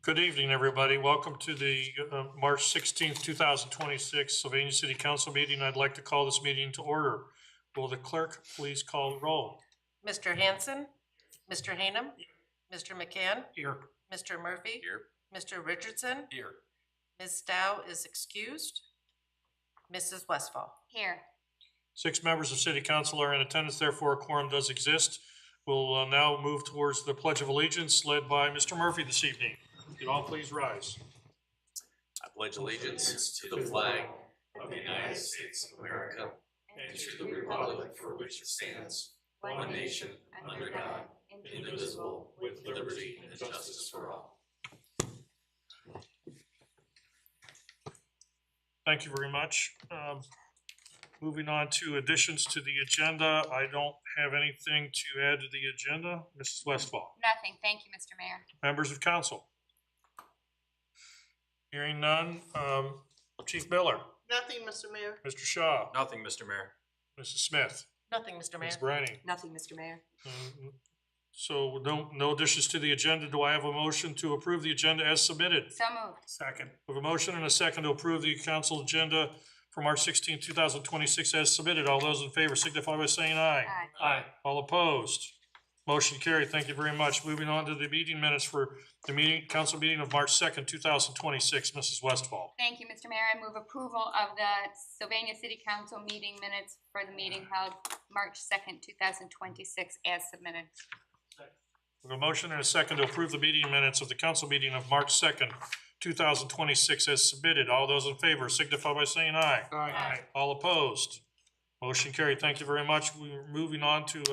Good evening, everybody. Welcome to the March 16th, 2026 Sylvania City Council meeting. I'd like to call this meeting to order. Will the clerk please call the roll? Mr. Hanson, Mr. Hanem, Mr. McCann, Here. Mr. Murphy, Here. Mr. Richardson, Here. Ms. Dow is excused, Mrs. Westfall. Here. 6 members of City Council are in attendance, therefore a quorum does exist. We'll now move towards the Pledge of Allegiance led by Mr. Murphy this evening. Could all please rise? I pledge allegiance to the flag of the United States of America and to the republic for which it stands, one nation, under God, indivisible, with liberty and justice for all. Thank you very much. Moving on to additions to the agenda. I don't have anything to add to the agenda. Mrs. Westfall. Nothing. Thank you, Mr. Mayor. Members of council. Hearing none. Chief Miller. Nothing, Mr. Mayor. Mr. Shaw. Nothing, Mr. Mayor. Mrs. Smith. Nothing, Mr. Mayor. Ms. Briney. Nothing, Mr. Mayor. So no additions to the agenda. Do I have a motion to approve the agenda as submitted? So moved. Second. We have a motion and a second to approve the council agenda for March 16, 2026 as submitted. All those in favor signify by saying aye. Aye. All opposed? Motion carried. Thank you very much. Moving on to the meeting minutes for the council meeting of March 2nd, 2026. Mrs. Westfall. Thank you, Mr. Mayor. I move approval of the Sylvania City Council meeting minutes for the meeting held March 2nd, 2026 as submitted. We have a motion and a second to approve the meeting minutes of the council meeting of March 2nd, 2026 as submitted. All those in favor signify by saying aye. Aye. All opposed? Motion carried. Thank you very much. We're moving on to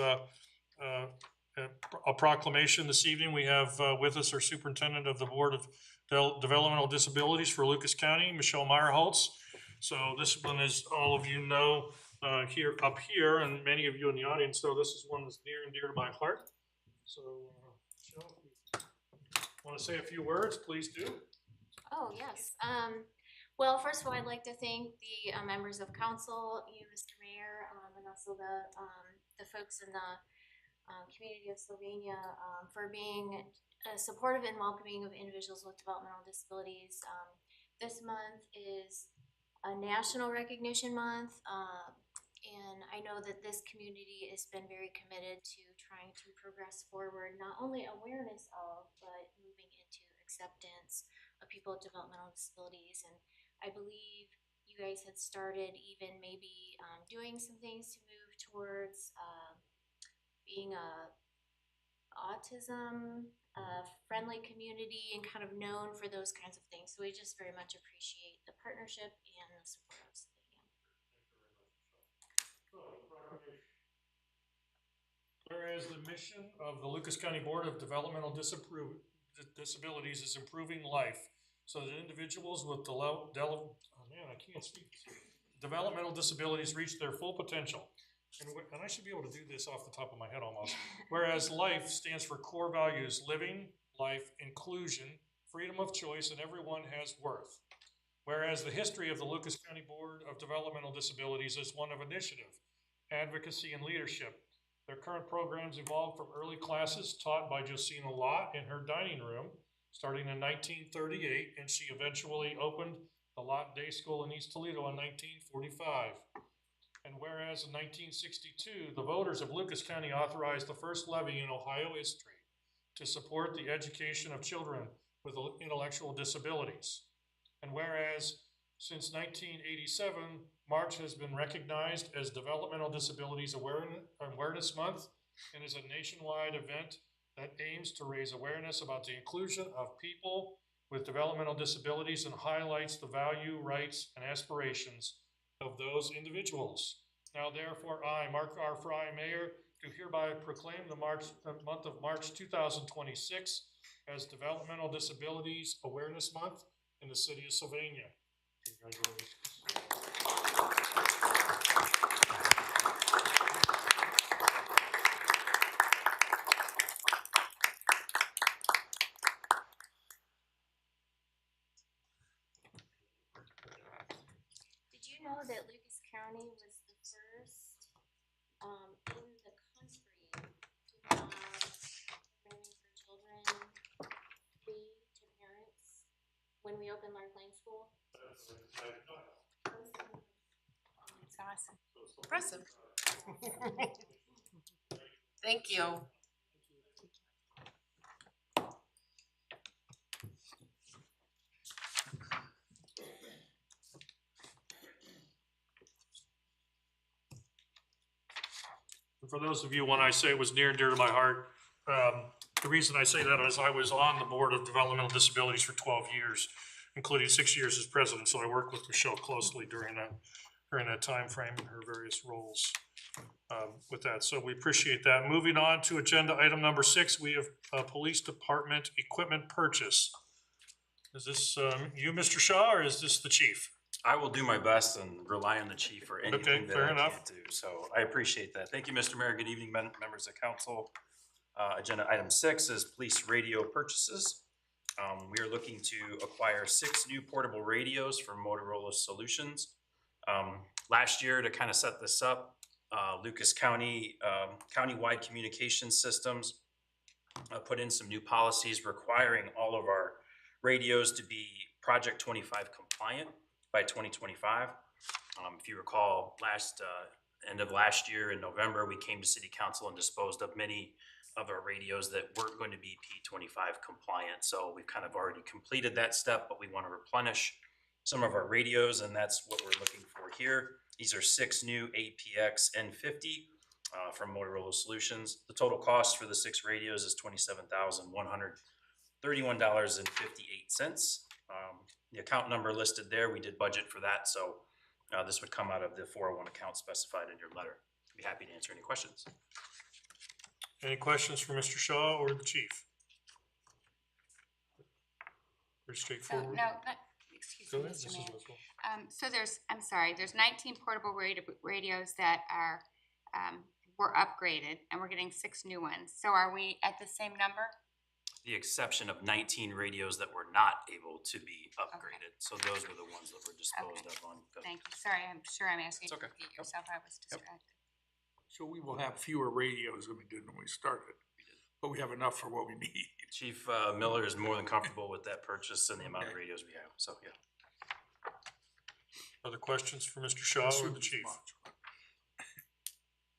a proclamation this evening. We have with us our superintendent of the Board of Developmental Disabilities for Lucas County, Michelle Meyerholtz. So this one, as all of you know, up here, and many of you in the audience know, this is one that's near and dear to my heart. So, Michelle, if you want to say a few words, please do. Oh, yes. Well, first of all, I'd like to thank the members of council, you, Mr. Mayor, and also the folks in the community of Sylvania for being supportive and welcoming of individuals with developmental disabilities. This month is a national recognition month, and I know that this community has been very committed to trying to progress forward, not only awareness of, but moving into acceptance of people with developmental disabilities. And I believe you guys had started even maybe doing some things to move towards being a autism friendly community and kind of known for those kinds of things. So we just very much appreciate the partnership and the support of Sylvania. Whereas the mission of the Lucas County Board of Developmental Disabilities is improving life so that individuals with developmental disabilities reach their full potential. And I should be able to do this off the top of my head almost. Whereas LIFE stands for core values: living, life, inclusion, freedom of choice, and everyone has worth. Whereas the history of the Lucas County Board of Developmental Disabilities is one of initiative, advocacy, and leadership. Their current programs evolved from early classes taught by Josina Lott in her dining room, starting in 1938, and she eventually opened the Lott Day School in East Toledo in 1945. And whereas in 1962, the voters of Lucas County authorized the first levy in Ohio history to support the education of children with intellectual disabilities. And whereas since 1987, March has been recognized as Developmental Disabilities Awareness Month and is a nationwide event that aims to raise awareness about the inclusion of people with developmental disabilities and highlights the value, rights, and aspirations of those individuals. Now, therefore, I, Mark R. Fry, Mayor, do hereby proclaim the month of March 2026 as Developmental Disabilities Awareness Month in the city of Sylvania. Congratulations. Did you know that Lucas County was the first in the country to have programming for children free to parents? when we open Lark Lane School. It's awesome. Impressive. Thank you. And for those of you, when I say it was near and dear to my heart, the reason I say that is I was on the Board of Developmental Disabilities for 12 years, including 6 years as president, so I worked with Michelle closely during that time frame in her various roles with that. So we appreciate that. Moving on to agenda item number 6, we have police department equipment purchase. Is this you, Mr. Shaw, or is this the chief? I will do my best and rely on the chief for anything that fair I enough. can't do. So I appreciate that. Thank you, Mr. Mayor. Good evening, members of council. Agenda item 6 is police radio purchases. We are looking to acquire 6 new portable radios from Motorola Solutions. Last year, to kind of set this up, Lucas County, countywide communication systems put in some new policies requiring all of our radios to be Project 25 compliant by 2025. If you recall, end of last year in November, we came to City Council and disposed of many of our radios that weren't going to be P25 compliant. So we've kind of already completed that step, but we want to replenish some of our radios, and that's what we're looking for here. These are 6 new APX N50 from Motorola Solutions. The total cost for the 6 radios is $27,131.58. The account number listed there, we did budget for that, so this would come out of the 401 account specified in your letter. I'd be happy to answer any questions. Any questions for Mr. Shaw or the chief? Pretty So, straightforward. excuse Go me, ahead, Mr. Mrs. Mayor. Westphal. So there's 19 portable radios that are, were upgraded, and we're getting 6 new ones. So are we at the same number? The exception of 19 radios that were not able to be upgraded. So those were the ones that were disposed of on. Thank you. Sorry, I'm sure I'm asking you It's to okay. repeat yourself. I was distracted. So we will have fewer radios than we did when we started, but we have enough for what we need. Chief Miller is more than comfortable with that purchase and the amount of radios we have, so yeah. Other questions for Mr. Shaw or Assume the as chief? much.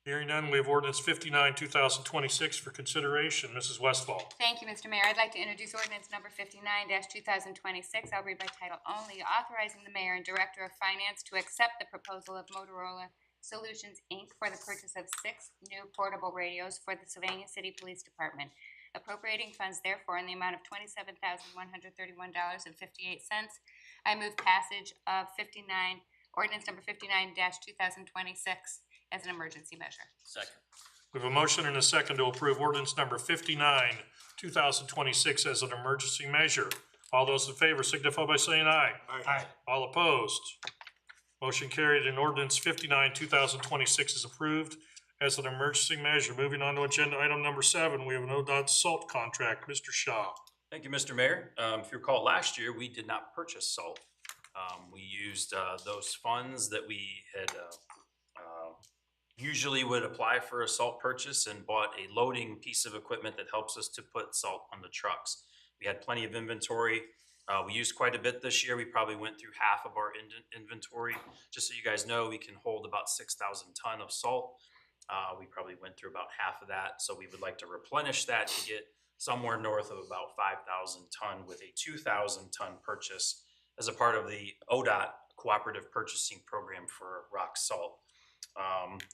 Hearing none, we have ordinance 59, 2026 for consideration. Mrs. Westphal. Thank you, Mr. Mayor. I'd like to introduce ordinance number 59-2026. I'll read by title only, authorizing the mayor and director of finance to accept the proposal of Motorola Solutions, Inc. for the purchase of 6 new portable radios for the Sylvania City Police Department, appropriating funds therefore in the amount of $27,131.58. I move passage of ordinance number 59-2026 as an emergency measure. Second. We have a motion and a second to approve ordinance number 59, 2026 as an emergency measure. All those in favor signify by saying aye. Aye. All opposed? Motion carried and ordinance 59, 2026 is approved as an emergency measure. Moving on to agenda item number 7, we have an ODOT salt contract. Mr. Shaw. Thank you, Mr. Mayor. If you recall, last year, we did not purchase salt. We used those funds that we had usually would apply for a salt purchase and bought a loading piece of equipment that helps us to put salt on the trucks. We had plenty of inventory. We used quite a bit this year. We probably went through half of our inventory. Just so you guys know, we can hold about 6,000 ton of salt. We probably went through about half of that. So we would like to replenish that to get somewhere north of about 5,000 ton with a 2,000 ton purchase as a part of the ODOT cooperative purchasing program for rock salt.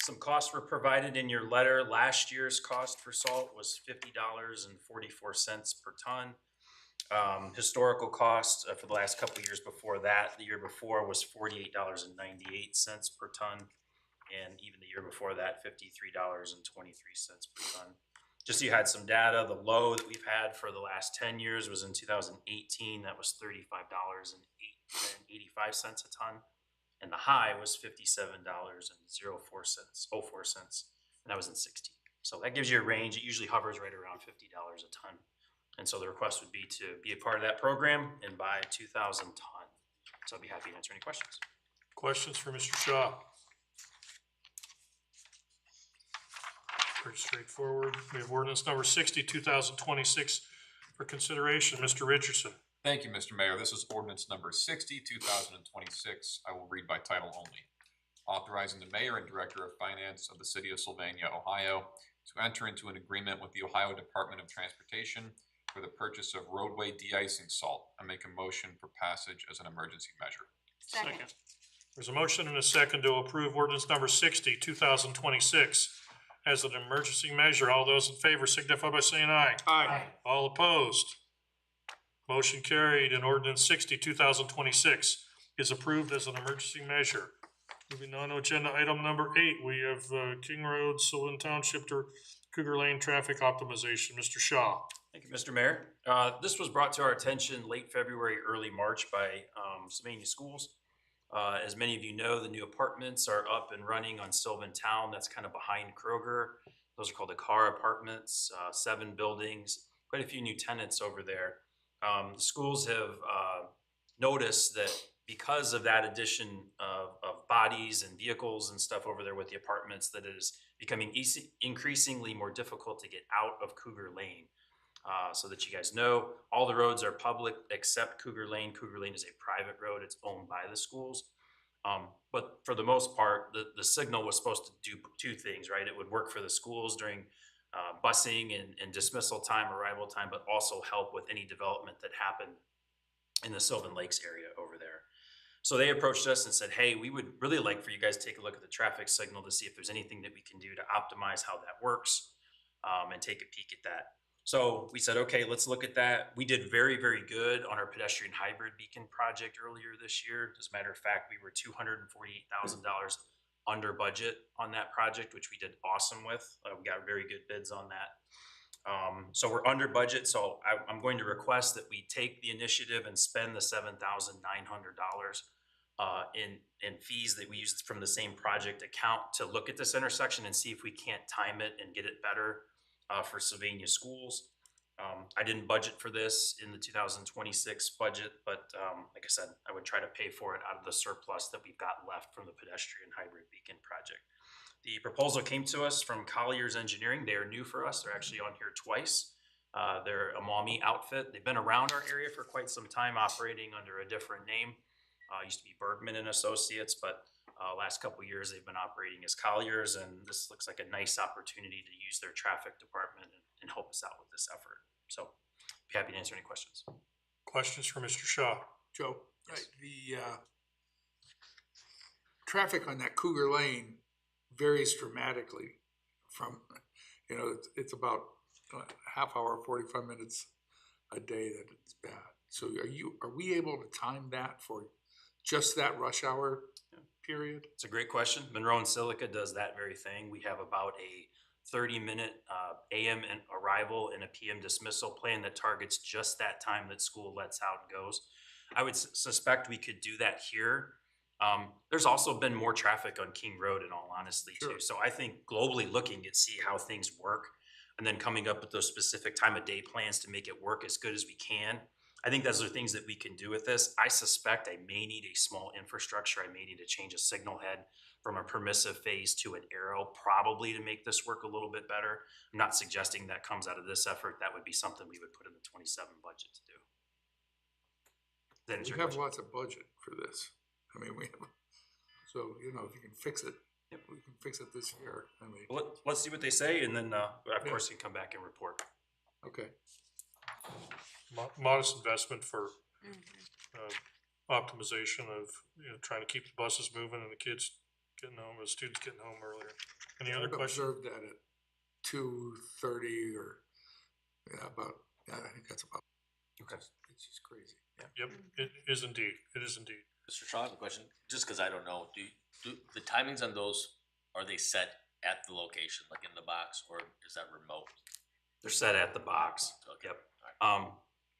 Some costs were provided in your letter. Last year's cost for salt was $50.44 per ton. Historical cost for the last couple of years before that, the year before was $48.98 per ton. And even the year before that, $53.23 per ton. Just so you had some data, the low that we've had for the last 10 years was in 2018. That was $35.85 a ton. And the high was $57.04, and that was in 16. So that gives you a range. It usually hovers right around $50 a ton. And so the request would be to be a part of that program and buy 2,000 ton. So I'd be happy to answer any questions. Questions for Mr. Shaw? Pretty straightforward. We have ordinance number 60, 2026 for consideration. Mr. Richardson. Thank you, Mr. Mayor. This is ordinance number 60, 2026. I will read by title only. Authorizing the mayor and director of finance of the city of Sylvania, Ohio, to enter into an agreement with the Ohio Department of Transportation for the purchase of roadway de-icing salt. I make a motion for passage as an emergency measure. Second. There's a motion and a second to approve ordinance number 60, 2026 as an emergency measure. All those in favor signify by saying aye. Aye. All opposed? Motion carried, and ordinance 60, 2026 is approved as an emergency measure. Moving on to agenda item number 8, we have King Road, Sylvan Township to Cougar Lane traffic optimization. Mr. Shaw. Thank you, Mr. Mayor. This was brought to our attention late February, early March by Sylvania Schools. As many of you know, the new apartments are up and running on Sylvan Town. That's kind of behind Kroger. Those are called the Carr Apartments, 7 buildings, quite a few new tenants over there. The schools have noticed that because of that addition of bodies and vehicles and stuff over there with the apartments, that it is becoming increasingly more difficult to get out of Cougar Lane. So that you guys know, all the roads are public except Cougar Lane. Cougar Lane is a private road. It's owned by the schools. But for the most part, the signal was supposed to do 2 things, right? It would work for the schools during busing and dismissal time, arrival time, but also help with any development that happened in the Sylvan Lakes area over there. So they approached us and said, hey, we would really like for you guys to take a look at the traffic signal to see if there's anything that we can do to optimize how that works, and take a peek at that. So we said, okay, let's look at that. We did very, very good on our pedestrian hybrid beacon project earlier this year. As a matter of fact, we were $248,000 under budget on that project, which we did awesome with. We got very good bids on that. So we're under budget. So I'm going to request that we take the initiative and spend the $7,900 in fees that we used from the same project account to look at this intersection and see if we can't time it and get it better for Sylvania Schools. I didn't budget for this in the 2026 budget, but like I said, I would try to pay for it out of the surplus that we've got left from the pedestrian hybrid beacon project. The proposal came to us from Collier's Engineering. They are new for us. They're actually on here twice. They're a Maumee outfit. They've been around our area for quite some time, operating under a different name. Used to be Bergman and Associates, but last couple of years they've been operating as Collier's, and this looks like a nice opportunity to use their traffic department and help us out with this effort. So, be happy to answer any questions. Questions for Mr. Shaw? Joe, the traffic on that Cougar Lane varies dramatically from, it's about a half hour, 45 minutes a day that it's bad. So are we able to time that for just that rush hour period? It's a great question. Monroe and Silica does that very thing. We have about a 30-minute AM arrival and a PM dismissal plan that targets just that time that school lets out and goes. I would suspect we could do that here. There's also been more traffic on King Road, in all honesty, too. So I think globally looking at see how things work and then coming up with those specific time of day plans to make it work as good as we can. I think those are things that we can do with this. I suspect I may need a small infrastructure. I may need to change a signal head from a permissive phase to an arrow, probably to make this work a little bit better. I'm not suggesting that comes out of this effort. That would be something we would put in the 27 budget to do. Then We have lots of budget for this. I mean, so, if you can fix it, we can fix it this year. I mean, let's see what they say, and then of course you can come back and report. okay. Modest investment for optimization of, trying to keep the buses moving and the kids getting home, the students getting home earlier. Any other questions? Observed that at 2:30 or, I think that's about. Okay. It's just crazy. Yep, it is indeed. It is indeed. Mr. Shaw, I have a question, just because I don't know, do the timings on those, are they set at the location, like in the box, or is that remote? They're set at the box. Okay. Yep.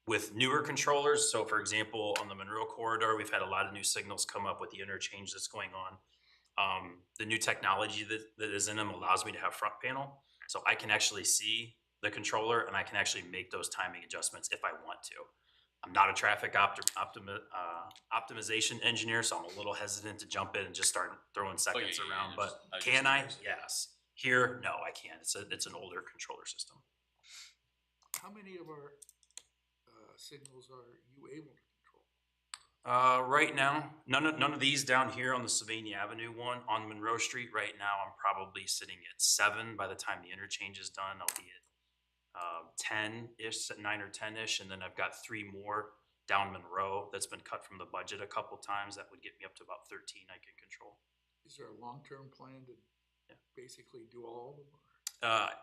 With newer controllers, so for example, on the Monroe corridor, we've had a lot of new signals come up with the interchange that's going on. The new technology that is in them allows me to have front panel, so I can actually see the controller and I can actually make those timing adjustments if I want to. I'm not a traffic optimization engineer, so I'm a little hesitant to jump in and just start throwing seconds around, but can I? Yes. Here, no, I can't. It's an older controller system. How many of our signals are you able to control? Right now, none of these down here on the Sylvania Avenue one. On Monroe Street right now, I'm probably sitting at 7. By the time the interchange is done, I'll be at 10-ish, at 9 or 10-ish, and then I've got 3 more down Monroe that's been cut from the budget a couple times. That would get me up to about 13 I can control. Is there a long-term plan to basically do all of them?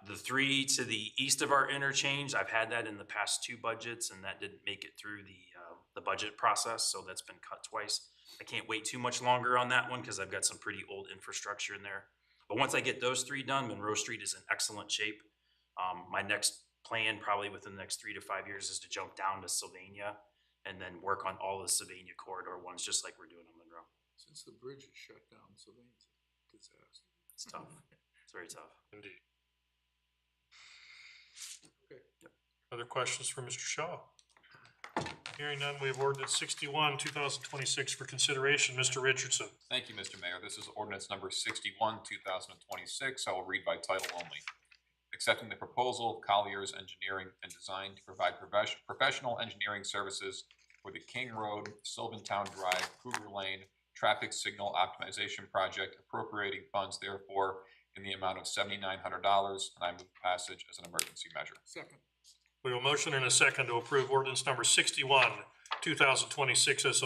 The 3 to the east of our interchange, I've had that in the past 2 budgets, and that didn't make it through the budget process, so that's been cut twice. I can't wait too much longer on that one because I've got some pretty old infrastructure in there. But once I get those 3 done, Monroe Street is in excellent shape. My next plan, probably within the next 3 to 5 years, is to jump down to Sylvania and then work on all the Sylvania corridor ones, just like we're doing on Monroe. Since the bridge is shut down, Sylvania's a disaster. It's tough. It's very tough. Indeed. Okay. Other questions for Mr. Shaw? Hearing none, we have ordinance 61, 2026 for consideration. Mr. Richardson. Thank you, Mr. Mayor. This is ordinance number 61, 2026. I will read by title only. Accepting the proposal of Collier's Engineering and Design to provide professional engineering services for the King Road, Sylvantown Drive, Cougar Lane Traffic Signal Optimization Project, appropriating funds therefore in the amount of $7,900, and I move passage as an emergency measure. Second. We have a motion and a second to approve ordinance number 61, 2026 as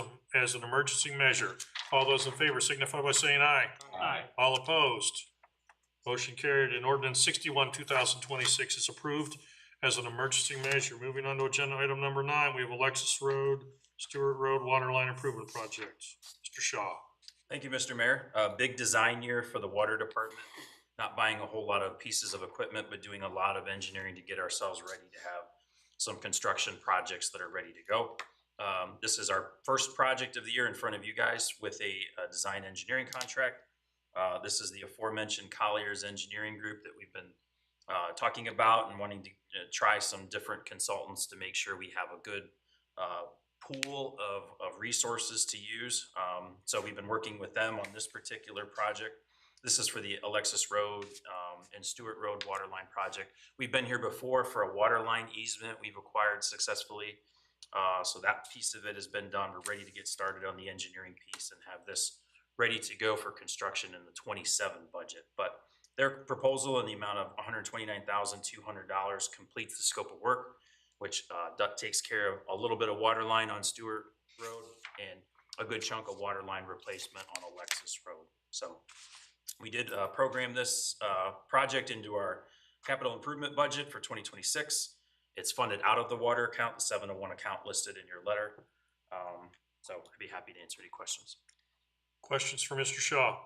an emergency measure. All those in favor signify by saying aye. Aye. All opposed? Motion carried, and ordinance 61, 2026 is approved as an emergency measure. Moving on to agenda item number 9, we have Alexis Road, Stewart Road Water Line Improvement Project. Mr. Shaw. Thank you, Mr. Mayor. Big design year for the water department. Not buying a whole lot of pieces of equipment, but doing a lot of engineering to get ourselves ready to have some construction projects that are ready to go. This is our first project of the year in front of you guys with a design engineering contract. This is the aforementioned Collier's Engineering Group that we've been talking about and wanting to try some different consultants to make sure we have a good pool of resources to use. So we've been working with them on this particular project. This is for the Alexis Road and Stewart Road water line project. We've been here before for a water line easement we've acquired successfully. So that piece of it has been done. We're ready to get started on the engineering piece and have this ready to go for construction in the 27 budget. But their proposal in the amount of $129,200 completes the scope of work, which takes care of a little bit of water line on Stewart Road and a good chunk of water line replacement on Alexis Road. So we did program this project into our capital improvement budget for 2026. It's funded out of the water account, the 701 account listed in your letter. So I'd be happy to answer any questions. Questions for Mr. Shaw?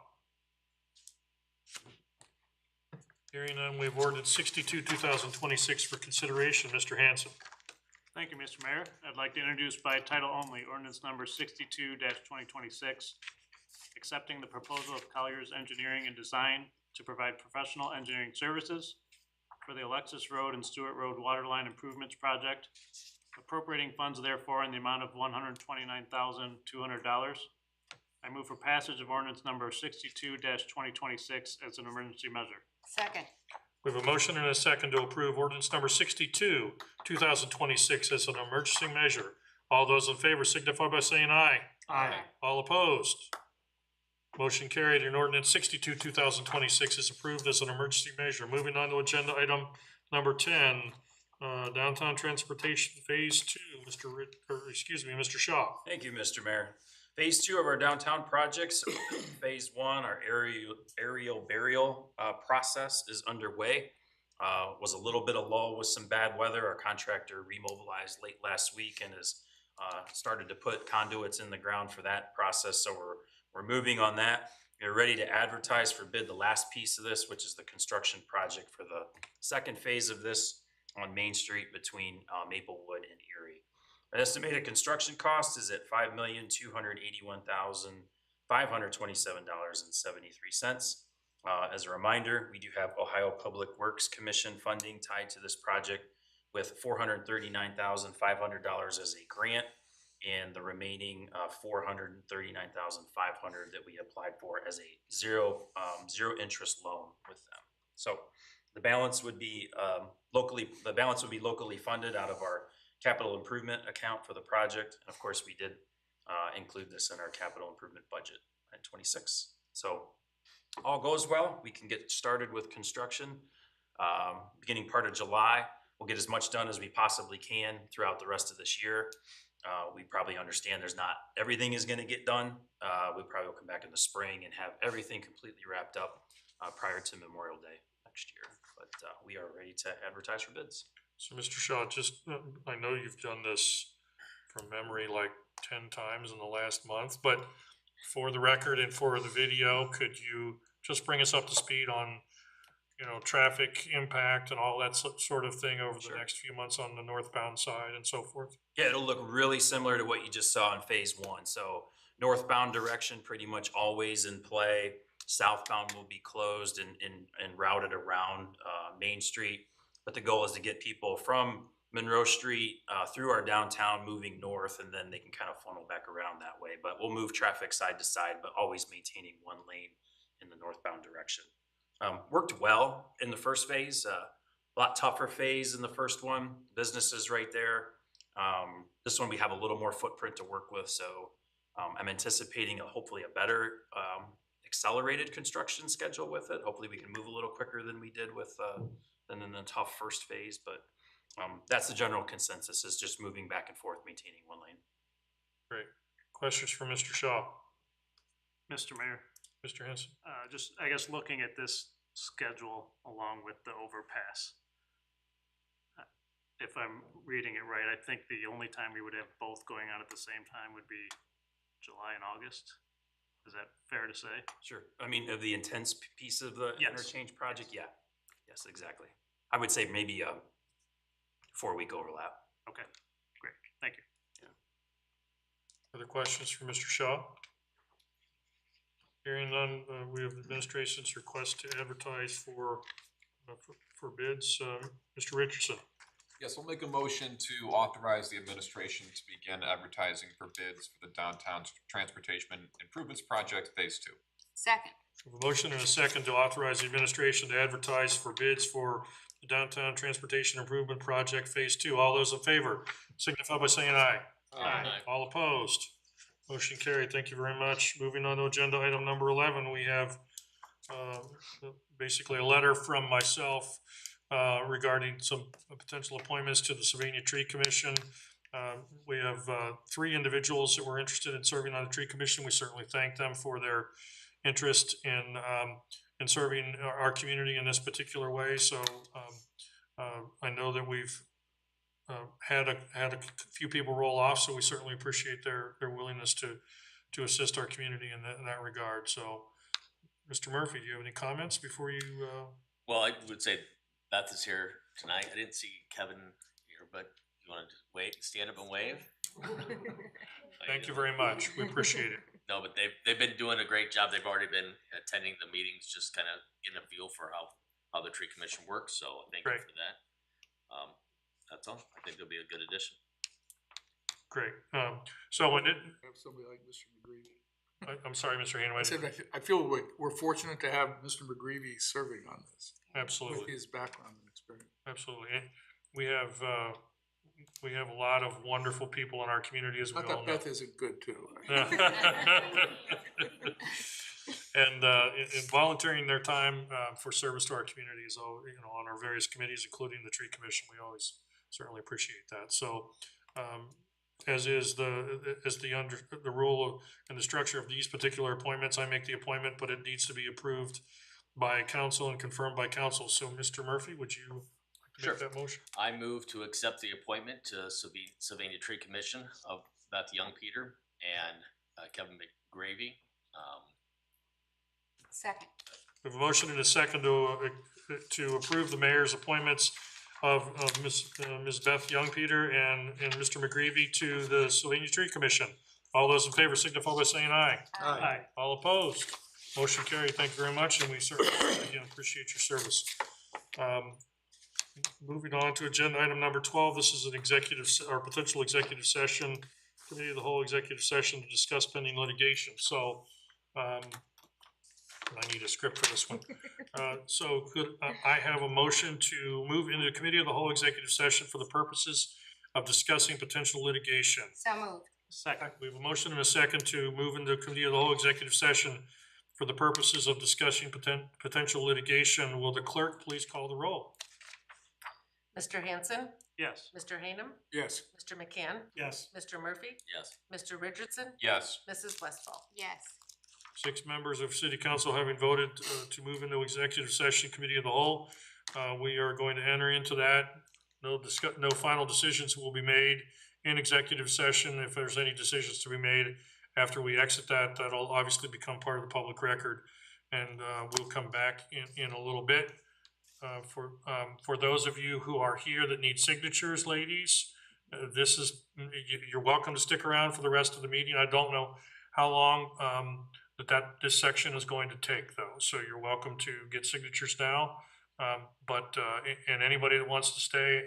Hearing none, we have ordinance 62, 2026 for consideration. Mr. Hanson. Thank you, Mr. Mayor. I'd like to introduce by title only ordinance number 62-2026, accepting the proposal of Collier's Engineering and Design to provide professional engineering services for the Alexis Road and Stewart Road Water Line Improvements Project, appropriating funds therefore in the amount of $129,200. I move for passage of ordinance number 62-2026 as an emergency measure. Second. We have a motion and a second to approve ordinance number 62, 2026 as an emergency measure. All those in favor signify by saying aye. Aye. All opposed? Motion carried, and ordinance 62, 2026 is approved as an emergency measure. Moving on to agenda item number 10, downtown transportation phase 2. Mr. Shaw. Thank you, Mr. Mayor. Phase 2 of our downtown projects, phase 1, our aerial burial process is underway. Was a little bit of lull with some bad weather. Our contractor remobilized late last week and has started to put conduits in the ground for that process. So we're moving on that. We're ready to advertise for bid the last piece of this, which is the construction project for the second phase of this on Main Street between Maplewood and Erie. An estimated construction cost is at $5,281,527.73. As a reminder, we do have Ohio Public Works Commission funding tied to this project with $439,500 as a grant and the remaining $439,500 that we applied for as a zero interest loan with them. So the balance would be locally funded out of our capital improvement account for the project. And of course, we did include this in our capital improvement budget at 26. So all goes well, we can get started with construction. Beginning part of July, we'll get as much done as we possibly can throughout the rest of this year. We probably understand there's not everything is going to get done. We probably will come back in the spring and have everything completely wrapped up prior to Memorial Day next year. But we are ready to advertise for bids. So Mr. Shaw, just, I know you've done this from memory like 10 times in the last month, but for the record and for the video, could you just bring us up to speed on, you know, traffic impact and all that sort of thing over the next few months on the northbound side and so forth? Yeah, it'll look really similar to what you just saw in phase one. So northbound direction pretty much always in play. Southbound will be closed and routed around Main Street. But the goal is to get people from Monroe Street through our downtown moving north, and then they can kind of funnel back around that way. But we'll move traffic side to side, but always maintaining one lane in the northbound direction. Worked well in the first phase, a lot tougher phase in the first one. Businesses right there. This one we have a little more footprint to work with, so I'm anticipating hopefully a better accelerated construction schedule with it. Hopefully we can move a little quicker than we did with than in the tough first phase, but that's the general consensus, is just moving back and forth, maintaining one lane. Great. Questions for Mr. Shaw? Mr. Mayor, Mr. Henson? just, I guess, looking at this schedule along with the overpass, if I'm reading it right, I think the only time we would have both going on at the same time would be July and August. Is that fair to say? Sure. I mean, of the intense piece of the Yes. interchange project, yeah. Yes, exactly. I would say maybe a 4-week overlap. Okay, great, thank you. Other questions for Mr. Shaw? Hearing none, we have administration's request to advertise for bids. Mr. Richardson? Yes, we'll make a motion to authorize the administration to begin advertising for bids for the downtown transportation improvements project phase 2. Second. We have a motion and a second to authorize the administration to advertise for bids for the downtown transportation improvement project phase 2. All those in favor signify by saying aye. Aye. All opposed? Motion carried. Thank you very much. Moving on to agenda item number 11, we have basically a letter from myself regarding some potential appointments to the Sylvania Tree Commission. We have 3 individuals that were interested in serving on the Tree Commission. We certainly thank them for their interest in serving our community in this particular way. So I know that we've had a few people roll off, so we certainly appreciate their willingness to assist our community in that regard. So, Mr. Murphy, do you have any comments before you? Well, I would say Beth is here tonight. I didn't see Kevin here, but you want to wait, stand up and wave? Thank you very much. We appreciate it. No, but they've been doing a great job. They've already been attending the meetings, just kind of getting a feel for how the tree commission works. So thank you Great. for that. That's all. I think they'll be a good addition. Great. So when it, Have somebody like Mr. McGreevy. I'm sorry, Mr. I Hanaway. said, I feel we're fortunate to have Mr. McGreevy serving on this with Absolutely, his background and experience. absolutely. We have a lot of wonderful people in our community, as we Not all that know. Beth isn't good too. And in volunteering their time for service to our communities, on our various committees, including the Tree Commission, we always certainly appreciate that. So, as is the rule and the structure of these particular appointments, I make the appointment, but it needs to be approved by council and confirmed by council. So, Mr. Murphy, would you make that motion? I move to accept the appointment to Sylvania Tree Commission of Beth Young Peter and Kevin McGravy. Second. We have a motion and a second to approve the mayor's appointments of Ms. Beth Young Peter and Mr. McGreevy to the Sylvania Tree Commission. All those in favor signify by saying aye. Aye. All opposed? Motion carried. Thank you very much, and we certainly again appreciate your service. Moving on to agenda item number 12, this is an executive or potential executive session, committee of the whole executive session to discuss pending litigation. So, I need a script for this one. So could I have a motion to move into the committee of the whole executive session for the purposes of discussing potential litigation. So moved. Second. We have a motion and a second to move into committee of the whole executive session for the purposes of discussing potential litigation. Will the clerk please call the roll? Mr. Hanson, Yes. Mr. Hanem, Yes. Mr. McCann, Yes. Mr. Murphy, Yes. Mr. Richardson, Yes. Mrs. Westfall. Yes. 6 members of city council having voted to move into executive session, committee of the whole. We are going to enter into that. No final decisions will be made in executive session. If there's any decisions to be made after we exit that, that'll obviously become part of the public record. And we'll come back in a little bit. For those of you who are here that need signatures, ladies, you're welcome to stick around for the rest of the meeting. I don't know how long this section is going to take, though, so you're welcome to get signatures now. And anybody that wants to stay,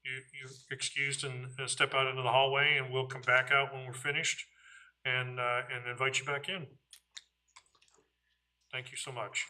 you're excused and step out into the hallway, and we'll come back out when we're finished and invite you back in. Thank you so much.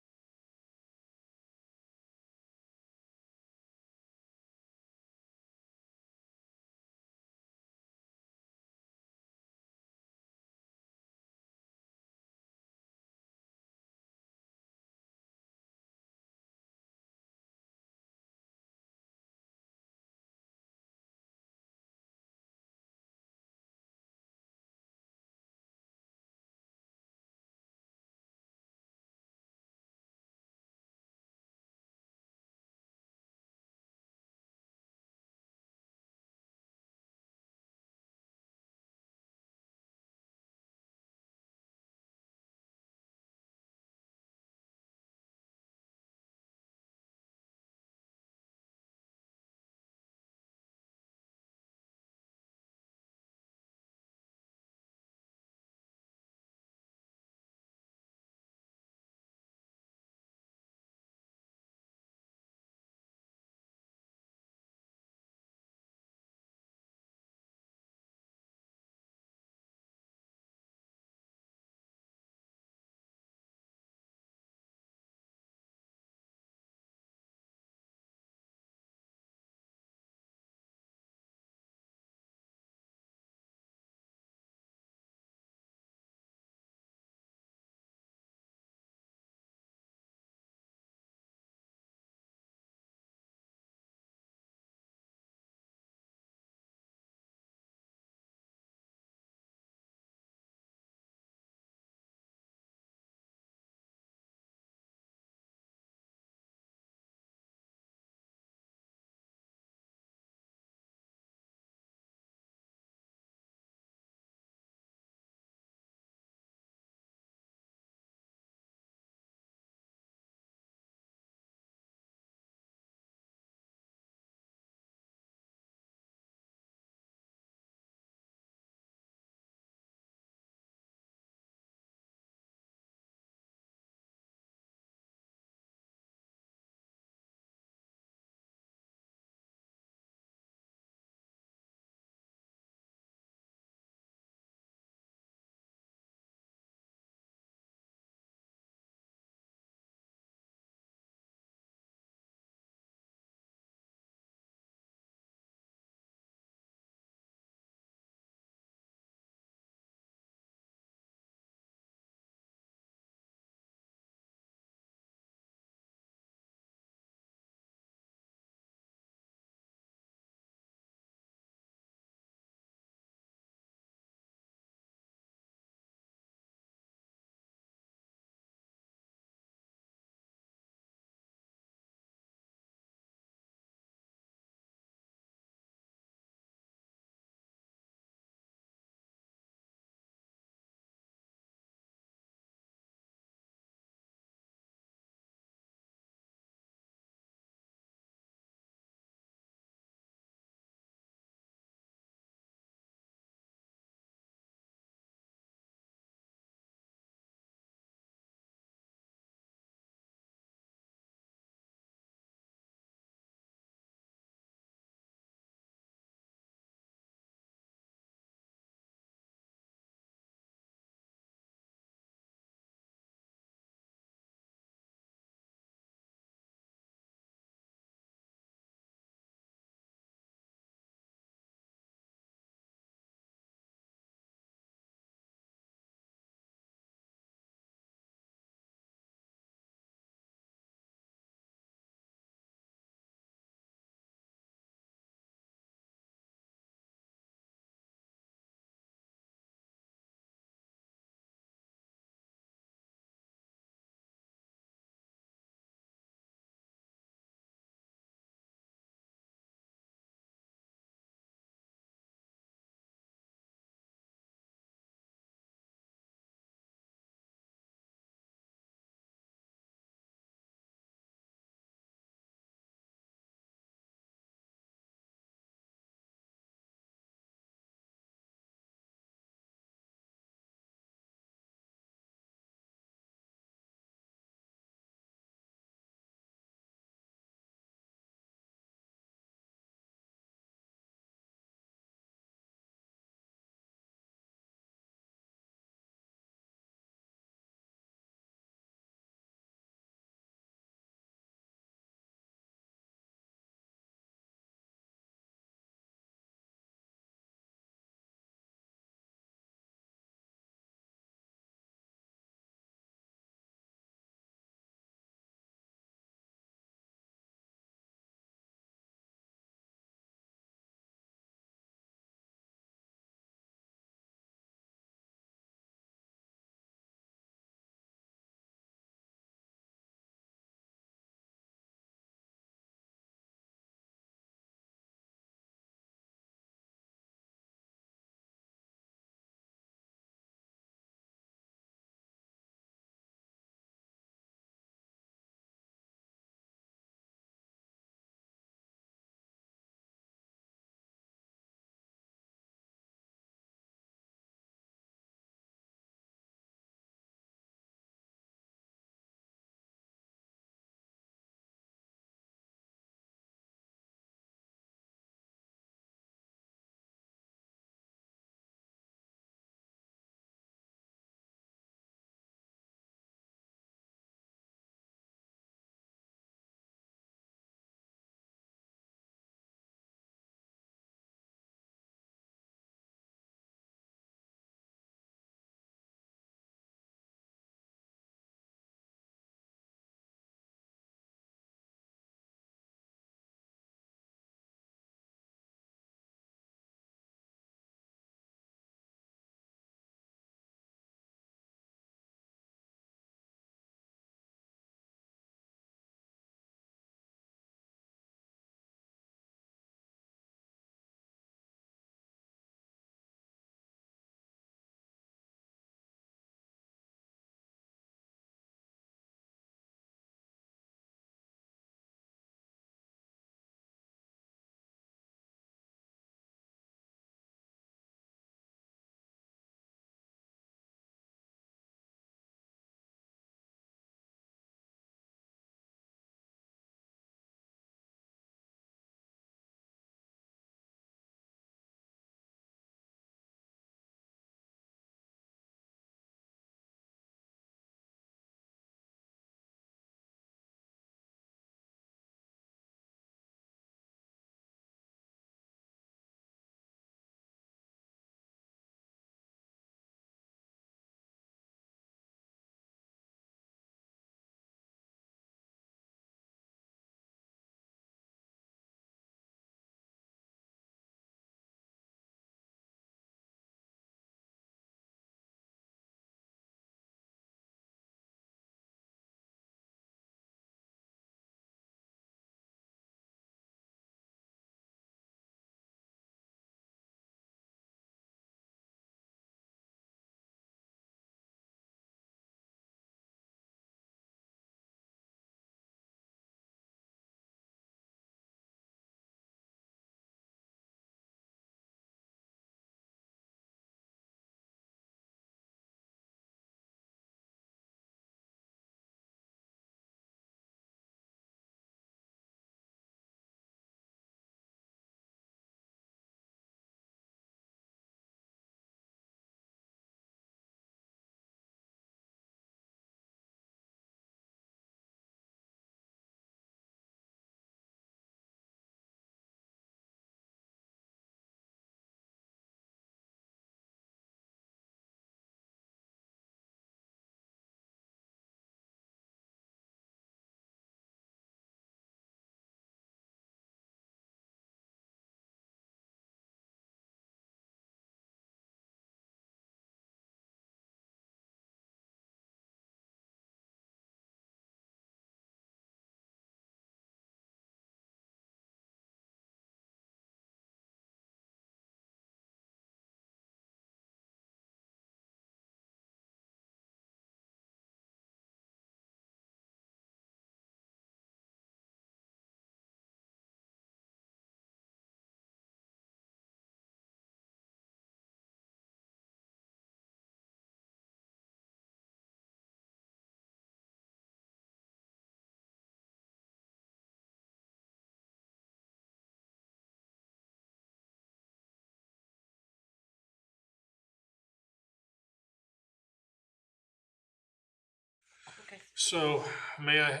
So may I,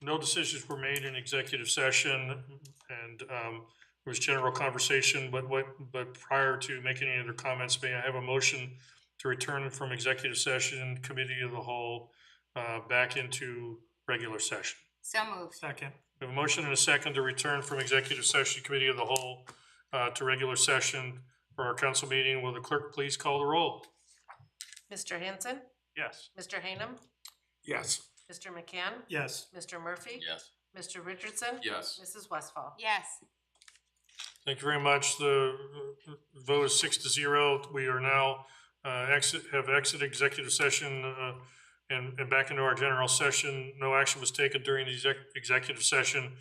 no decisions were made in executive session and there was general conversation, but prior to making any other comments, may I have a motion to return from executive session, committee of the whole, back into regular session? So moved. Second. We have a motion and a second to return from executive session, committee of the whole, to regular session for our council meeting. Will the clerk please call the roll? Mr. Hanson, Yes. Mr. Hanem, Yes. Mr. McCann, Yes. Mr. Murphy, Yes. Mr. Richardson, Yes. Mrs. Westfall. Yes. Thank you very much. The vote is 6-0. We are now have exited executive session and back into our general session. No action was taken during the executive session.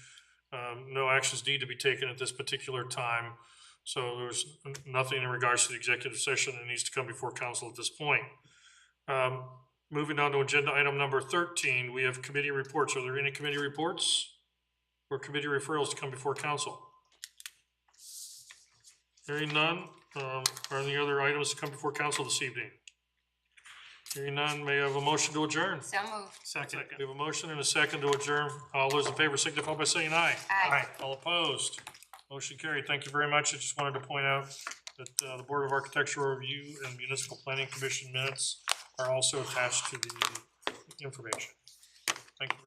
No actions need to be taken at this particular time. So there's nothing in regards to the executive session that needs to come before council at this point. Moving on to agenda item number 13, we have committee reports. Are there any committee reports or committee referrals to come before council? Hearing none, are any other items to come before council this evening? Hearing none, may I have a motion to adjourn? So moved. Second. We have a motion and a second to adjourn. All those in favor signify by saying aye. Aye. All opposed? Motion carried. Thank you very much. I just wanted to point out that the Board of Architectural Review and Municipal Planning Commission minutes are also attached to the information. Thank you.